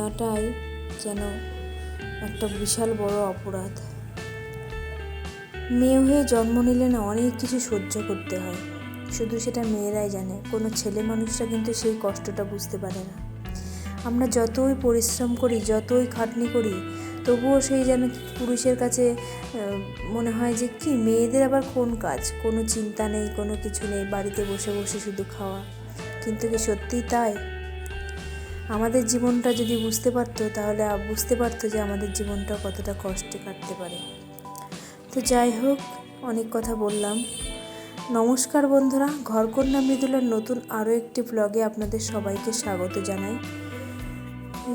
নেওয়াটাই যেন একটা বিশাল বড় অপরাধ। মেয়ে হয়ে জন্ম নিলে না অনেক কিছু সহ্য করতে হয়, শুধু সেটা মেয়েরাই জানে, কোনো ছেলে মানুষরা কিন্তু সেই কষ্টটা বুঝতে পারে না। আমরা যতই পরিশ্রম করি, যতই খাটনি করি, তবুও সেই যেন পুরুষের কাছে মনে হয় যে কি মেয়েদের আবার কোন কাজ, কোনো চিন্তা নেই, কোনো কিছু নেই, বাড়িতে বসে বসে শুধু খাওয়া। কিন্তু কি সত্যিই তাই? আমাদের জীবনটা যদি বুঝতে পারতো, তাহলে বুঝতে পারতো যে আমাদের জীবনটা কতটা কষ্টে কাটতে পারে। তো যাই হোক, অনেক কথা বললাম। নমস্কার বন্ধুরা, ঘরকন্যা মৃদুলার নতুন আরও একটি ব্লগে আপনাদের সবাইকে স্বাগত জানাই।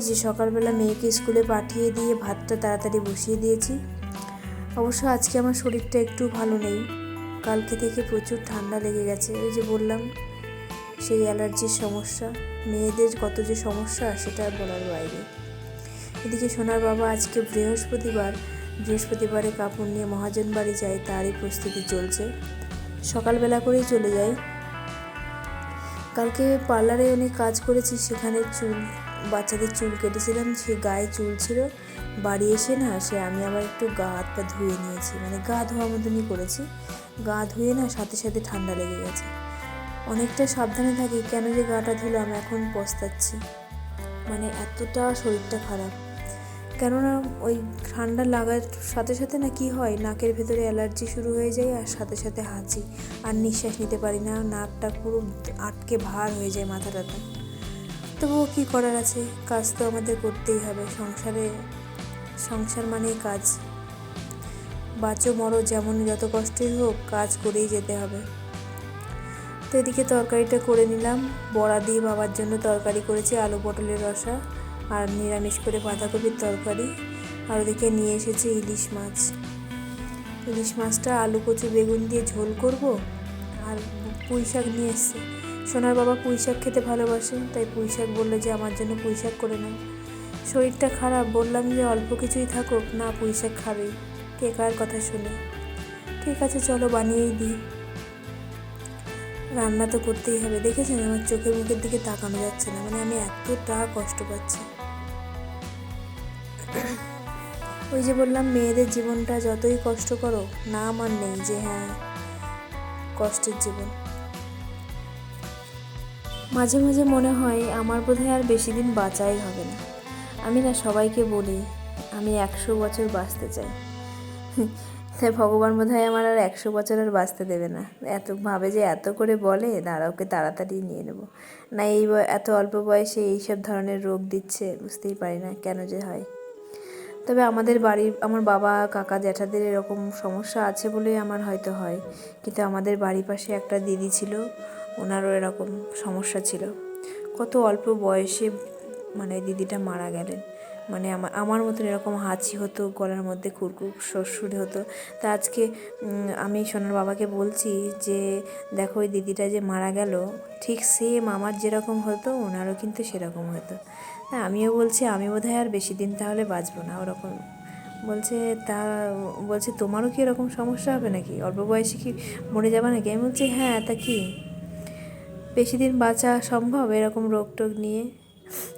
যে সকালবেলা মেয়েকে স্কুলে পাঠিয়ে দিয়ে ভাতটা তাড়াতাড়ি বসিয়ে দিয়েছি। অবশ্য আজকে আমার শরীরটা একটু ভালো নেই, কালকে থেকে প্রচুর ঠান্ডা লেগে গেছে। ওই যে বললাম, সেই অ্যালার্জির সমস্যা, মেয়েদের কত যে সমস্যা সেটা বলার বাইরে। এদিকে সোনার বাবা আজকে বৃহস্পতিবারে কাপড় নিয়ে মহাজন বাড়ি যায়, তারই প্রস্তুতি চলছে। সকালবেলা করেই চলে যায়। কালকে পার্লারে অনেক কাজ করেছি, সেখানে বাচ্চাদের চুল কেটেছিলাম, সে গায়ে চুল ছিল। বাড়ি এসে না আমি আবার একটু গা হাত পা ধুয়ে নিয়েছি, মানে গা ধোয়া মতনই করেছি। গা ধুয়ে না সাথে সাথে ঠান্ডা লেগে গেছে। অনেকটা সাবধানে থাকি, কেন যে গাটা ধুলাম এখন পস্তাচ্ছি, মানে এতটা শরীরটা খারাপ। কেননা ওই ঠান্ডা লাগার সাথে সাথে না কি হয়, নাকের ভেতরে অ্যালার্জি শুরু হয়ে যায়, আর সাথে সাথে হাঁচি, আর নিঃশ্বাস নিতে পারি না, নাকটা পুরো আটকে ভার হয়ে যায় মাথাটাতে। তবুও কী করার আছে, কাজ তো আমাদের করতেই হবে। সংসার মানেই কাজ, বাঁচো মরো যেমন যত কষ্টই হোক, কাজ করেই যেতে হবে। তো এদিকে তরকারিটা করে নিলাম। বড়া দিয়ে বাবার জন্য তরকারি করেছি, আলু পটলের রসা, আর নিরামিষ করে বাঁধাকপির তরকারি। আর ওদিকে নিয়ে এসেছি ইলিশ মাছটা আলু কচু বেগুন দিয়ে ঝোল করব। আর পুঁই শাক নিয়ে এসছে, সোনার বাবা পুঁই শাক খেতে ভালোবাসে, তাই পুঁই শাক বললো যে আমার জন্য পুঁই শাক করে নাও। শরীরটা খারাপ, বললাম যে অল্প কিছুই থাকুক, না পুঁই শাক খাবেই, কে কার কথা শুনে। ঠিক আছে চলো বানিয়েই দিই, রান্না তো করতেই হবে। দেখেছেন আমার চোখের মুখের দিকে তাকানো যাচ্ছে না, মানে আমি এতটা কষ্ট পাচ্ছি। ওই যে বললাম, মেয়েদের জীবনটা যতই কষ্ট করো, না আমার নেই যে হ্যাঁ কষ্টের জীবন। মাঝে মাঝে মনে হয় আমার বোধহয় আর বেশি দিন বাঁচাই হবে না। আমি না সবাইকে বলি আমি 100 বছর বাঁচতে চাই, তাই ভগবান বোধহয় আমার আর 100 বছর আর বাঁচতে দেবে না। এত ভাবে যে এত করে বলে, দাঁড়া ওকে তাড়াতাড়ি নিয়ে নেব না, এত অল্প বয়সে এইসব ধরনের রোগ দিচ্ছে, বুঝতেই পারি না কেন যে হয়। তবে আমার বাবা কাকা জ্যাঠাদের এরকম সমস্যা আছে বলেই আমার হয়তো হয়। কিন্তু আমাদের বাড়ির পাশে একটা দিদি ছিল, ওনারও এরকম সমস্যা ছিল। কত অল্প বয়সে মানে দিদিটা মারা গেলেন। মানে আমার মতন এরকম হাঁচি হতো, গলার মধ্যে খুরখুর সুরসুরি হতো। তা আজকে আমি সোনার বাবাকে বলছি যে দেখো ওই দিদিটা যে মারা গেল, ঠিক সেম আমার যেরকম হতো ওনারও কিন্তু সেরকম হতো। হ্যাঁ, আমিও বলছি আমি বোধহয় আর বেশি দিন তাহলে বাঁচবো না। ওরকম বলছে তোমারও কি এরকম সমস্যা হবে নাকি, অল্প বয়সে কি মরে যাবে নাকি? আমি বলছি হ্যাঁ, তা কি বেশি দিন বাঁচা সম্ভব এরকম রোগ টোগ নিয়ে?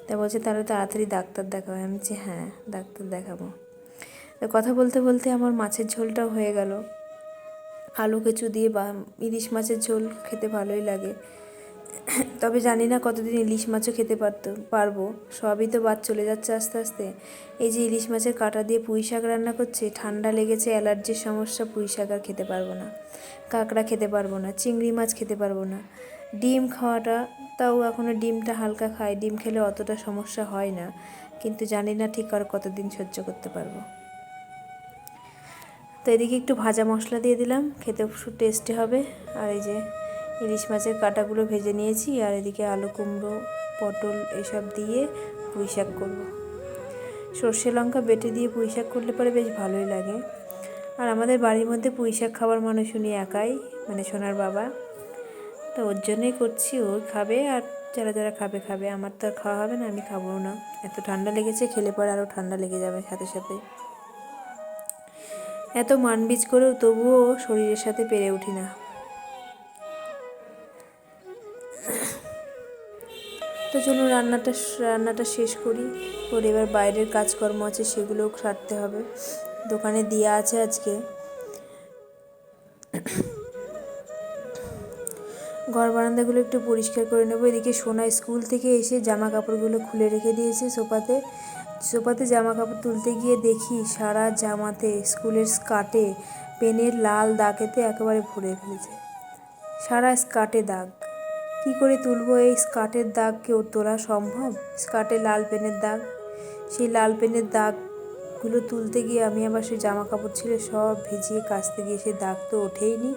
তা বলছে তাহলে তাড়াতাড়ি ডাক্তার দেখাবে। আমি বলছি হ্যাঁ ডাক্তার দেখাবো। তো কথা বলতে বলতে আমার মাছের ঝোলটাও হয়ে গেল। আলু কেঁচু দিয়ে বা ইলিশ মাছের ঝোল খেতে ভালোই লাগে, তবে জানি না কতদিন ইলিশ মাছও খেতে পারবো। সবই তো বাদ চলে যাচ্ছে আস্তে আস্তে। এই যে ইলিশ মাছের কাঁটা দিয়ে পুঁই শাক রান্না করছে, ঠান্ডা লেগেছে, অ্যালার্জির সমস্যা, পুঁই শাক আর খেতে পারবো না, কাঁকড়া খেতে পারবো না, চিংড়ি মাছ খেতে পারবো না। ডিম খাওয়াটা তাও এখনও ডিমটা হালকা খাই, ডিম খেলে অতটা সমস্যা হয় না, কিন্তু জানি না ঠিক আর কতদিন সহ্য করতে পারবো। তো এদিকে একটু ভাজা মশলা দিয়ে দিলাম, খেতে খুব টেস্টি হবে। আর এই যে ইলিশ মাছের কাঁটাগুলো ভেজে নিয়েছি, আর এদিকে আলু কুমড়ো পটল এসব দিয়ে পুঁই শাক করবো। সর্ষে লঙ্কা বেটে দিয়ে পুঁই শাক করলে পরে বেশ ভালোই লাগে। আর আমাদের বাড়ির মধ্যে পুঁই শাক খাবার মানুষ উনি একাই, মানে সোনার বাবা, তো ওর জন্যই করছি। ও খাবে, আর যারা যারা খাবে, আমার তো আর খাওয়া হবে না, আমি খাবো না। এত ঠান্ডা লেগেছে, খেলে পরে আরও ঠান্ডা লেগে যাবে সাথে সাথে। এত মানবিজ করেও তবুও শরীরের সাথে পেরে উঠি না। তো চলুন রান্নাটা শেষ করি। ওর এবার বাইরের কাজকর্ম আছে, সেগুলোও সারতে হবে। দোকানে দেওয়া আছে আজকে। ঘর বারান্দাগুলো একটু পরিষ্কার করে নেবো। এদিকে সোনা স্কুল থেকে এসে জামা কাপড়গুলো খুলে রেখে দিয়েছে সোফাতে জামা কাপড় তুলতে গিয়ে দেখি সারা জামাতে স্কুলের স্কার্টে পেনের লাল দাগেতে একেবারে ভরে ফেলেছে। সারা স্কার্টে দাগ। কি করে তুলবো এই স্কার্টের দাগ? কেউ তোলা সম্ভব? স্কার্টে লাল পেনের দাগ। সেই লাল পেনের দাগগুলো তুলতে গিয়ে আমি আবার সেই জামা কাপড় ছিল সব ভিজিয়ে কাচতে গিয়ে সেই দাগ তো ওঠেইনি,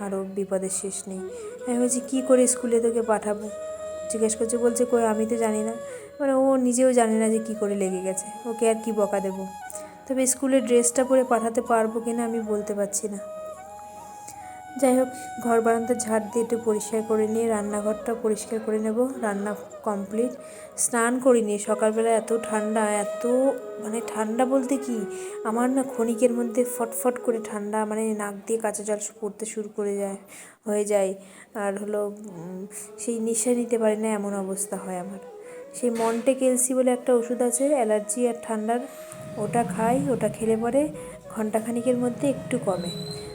আরও বিপদের শেষ নেই। আমি বলছি কী করে স্কুলে তোকে পাঠাবো? জিজ্ঞেস করছে, বলছে কই আমি তো জানি না। মানে ও নিজেও জানে না যে কী করে লেগে গেছে, ওকে আর কি বকা দেবো। তবে স্কুলের ড্রেসটা পরে পাঠাতে পারবো কিনা আমি বলতে পারছি না। যাই হোক, ঘর বারান্দা ঝাড় দিয়ে একটু পরিষ্কার করে নিয়ে রান্নাঘরটা পরিষ্কার করে নেব। রান্না কমপ্লিট। স্নান করিনি সকালবেলা, এত ঠান্ডা, মানে ঠান্ডা বলতে কি, আমার না ক্ষণিকের মধ্যে ফটফট করে ঠান্ডা, মানে নাক দিয়ে কাঁচা জল পড়তে শুরু হয়ে যায়। আর হলো সেই নিঃশ্বাস নিতে পারি না, এমন অবস্থা হয় আমার। সেই মন্টে ক্যালসি বলে একটা ওষুধ আছে অ্যালার্জি আর ঠান্ডার, ওটা খাই। ওটা খেলে পরে ঘন্টাখানিকের মধ্যে একটু কমে।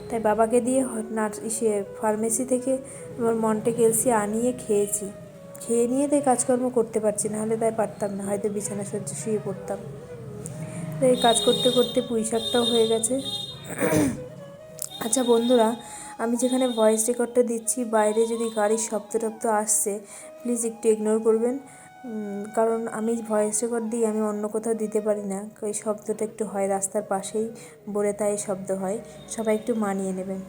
তাই বাবাকে দিয়ে ফার্মেসি থেকে আমার মন্টে ক্যালসি আনিয়ে খেয়েছি। খেয়ে নিয়ে তাই কাজকর্ম করতে পারছি, নাহলে তাই পারতাম না, হয়তো বিছানা সজ্জা শুয়ে পড়তাম। তাই কাজ করতে করতে পুঁই শাকটাও হয়ে গেছে। আচ্ছা বন্ধুরা, আমি যেখানে ভয়েস রেকর্ডটা দিচ্ছি বাইরে যদি গাড়ির শব্দ টব্দ আসছে, প্লিজ একটু ইগনোর করবেন। কারণ আমি ভয়েস রেকর্ড দিই, আমি অন্য কোথাও দিতে পারি না। ওই শব্দটা একটু হয়, রাস্তার পাশেই বলে তাই শব্দ হয়, সবাই একটু মানিয়ে নেবেন।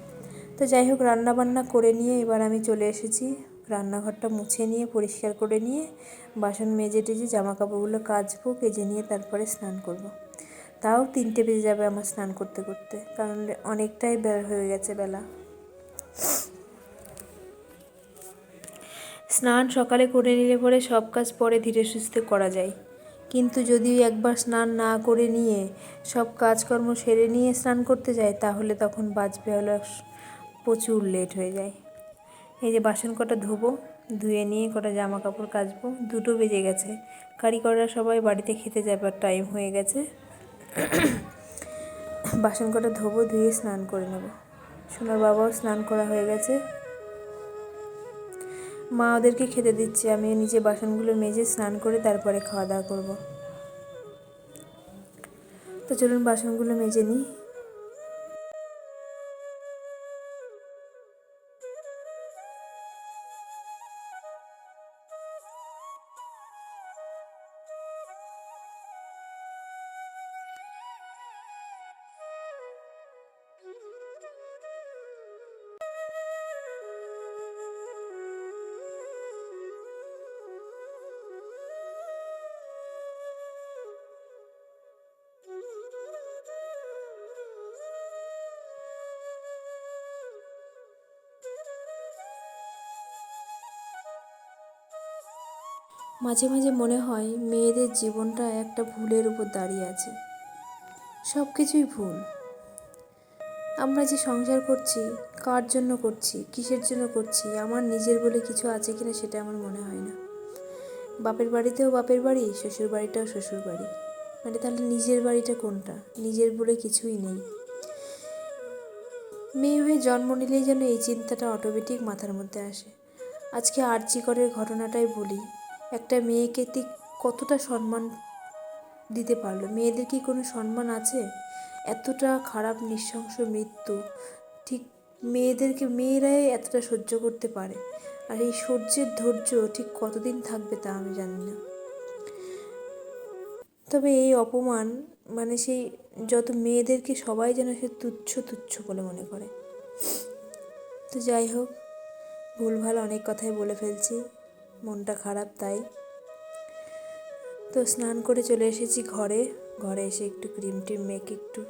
তো যাই হোক, রান্নাবান্না করে নিয়ে এবার আমি চলে এসেছি। রান্নাঘরটা মুছে নিয়ে পরিষ্কার করে নিয়ে বাসন মেজে টেজে জামা কাপড়গুলো কাচবো, কেজে নিয়ে তারপরে স্নান করব। তাও 3টে বেজে যাবে আমার স্নান করতে করতে, কারণ অনেকটাই হয়ে গেছে বেলা। স্নান সকালে করে নিলে পরে সব কাজ পরে ধীরে সুস্থে করা যায়, কিন্তু যদি একবার স্নান না করে নিয়ে সব কাজকর্ম সেরে নিয়ে স্নান করতে যায়, তাহলে তখন বাজবে হলো প্রচুর লেট হয়ে যায়। এই যে বাসন কটা ধোবো, ধুয়ে নিয়ে কটা জামা কাপড় কাচবো। 2টো বেজে গেছে, কারিগররা সবাই বাড়িতে খেতে যাবার টাইম হয়ে গেছে। বাসন কটা ধোবো, ধুয়ে স্নান করে নেব। সোনার বাবাও স্নান করা হয়ে গেছে, মা ওদেরকে খেতে দিচ্ছে। আমি নিজে বাসনগুলো মেজে স্নান করে তারপরে খাওয়া দাওয়া করবো। তো চলুন বাসনগুলো মেজে নিই। মাঝে মাঝে মনে হয় মেয়েদের জীবনটা একটা ভুলের উপর দাঁড়িয়ে আছে। সব কিছুই ভুল। আমরা যে সংসার করছি, কার জন্য করছি, কিসের জন্য করছি, আমার নিজের বলে কিছু আছে কিনা সেটা আমার মনে হয় না। বাপের বাড়িতেও বাপের বাড়ি, শ্বশুর বাড়িটাও শ্বশুর বাড়ি, মানে তাহলে নিজের বাড়িটা কোনটা? নিজের বলে কিছুই নেই। মেয়ে হয়ে জন্ম নিলেই যেন এই চিন্তাটা অটোমেটিক মাথার মধ্যে আসে। আজকে আরজি করের ঘটনাটাই বলি, একটা মেয়েকে ঠিক কতটা সম্মান দিতে পারলো? মেয়েদের কি কোনো সম্মান আছে? এতটা খারাপ নৃশংস মৃত্যু, ঠিক মেয়েরাই এতটা সহ্য করতে পারে। আর এই সহ্যের ধৈর্য ঠিক কতদিন থাকবে তা আমি জানি না। তবে এই অপমান, মানে সেই যত মেয়েদেরকে সবাই যেন সে তুচ্ছ তুচ্ছ বলে মনে করে। তো যাই হোক, ভুলভাল অনেক কথাই বলে ফেলছি, মনটা খারাপ তাই। তো স্নান করে চলে এসেছি ঘরে এসে একটু ক্রিম মেখে একটু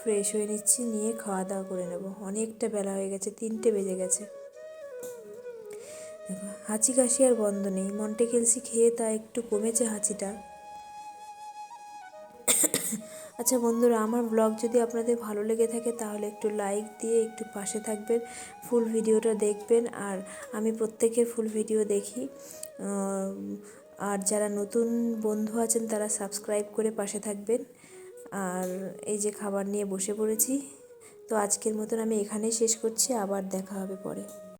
ফ্রেশ হয়ে নিচ্ছি, নিয়ে খাওয়া দাওয়া করে নেব। অনেকটা বেলা হয়ে গেছে, 3টে বেজে গেছে। দেখো, হাঁচি কাশি আর বন্ধ নেই। মন্টে ক্যালসি খেয়ে তা একটু কমেছে হাঁচিটা, আচ্ছা বন্ধুরা, আমার ব্লগ যদি আপনাদের ভালো লেগে থাকে তাহলে একটু লাইক দিয়ে একটু পাশে থাকবেন, ফুল ভিডিওটা দেখবেন। আর আমি প্রত্যেকের ফুল ভিডিও দেখি। আর যারা নতুন বন্ধু আছেন তারা সাবস্ক্রাইব করে পাশে থাকবেন। আর এই যে খাবার নিয়ে বসে পড়েছি। তো আজকের মতন আমি এখানেই শেষ করছি, আবার দেখা হবে পরে।